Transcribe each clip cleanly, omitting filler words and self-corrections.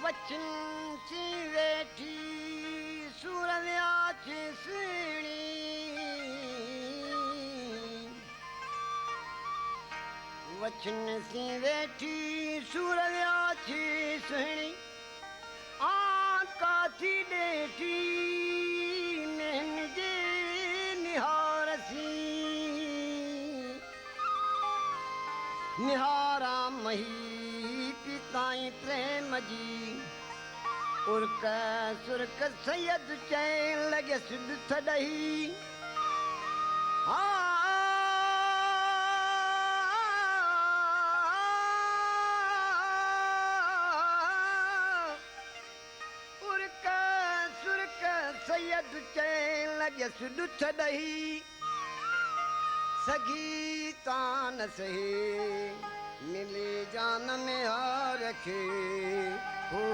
वचन सी वेठी सुर व्याच सुणी वचन सी वेठी सुर व्याच सुणी काथी ॾेठी नैन जे निहारसी निहारा मही पिताई प्रेम जी उर्क सुरक सैयद चैन लगे सिद्ध थडही उर्क सुरक सैयद चैन लगे सिद्ध थडही सगी तान सही मिले जान में आ रखे हो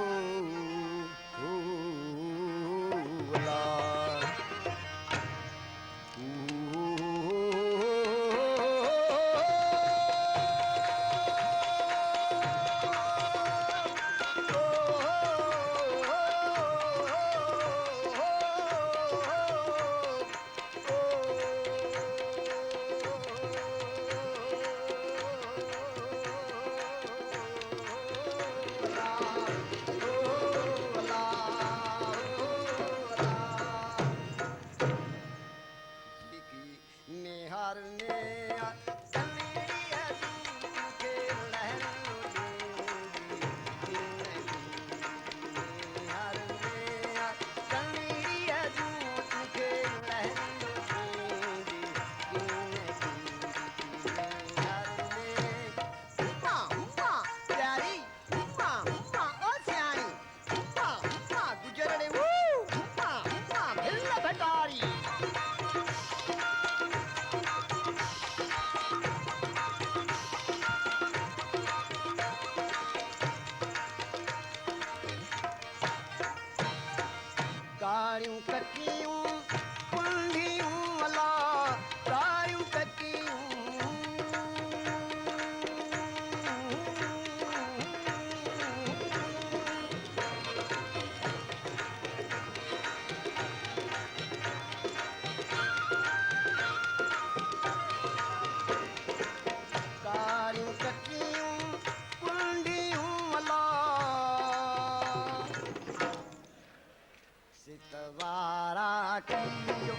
कारियूं ककियूं कुंडियूं अला कारियूं ककियूं कारियूं ककियूं कुंडियूं अला सितवारा कियो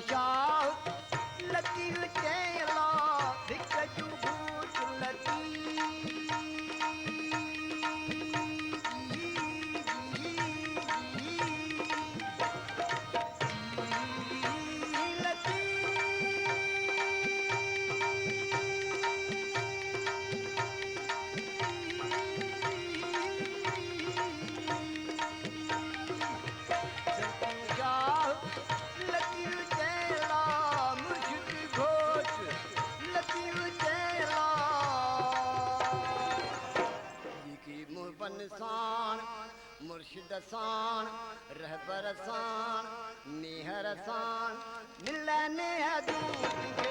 शाह लकीर चेला भिक जू भूत लकीर चेला मुझ दसान रहबर सान निहर सान मिलने दूत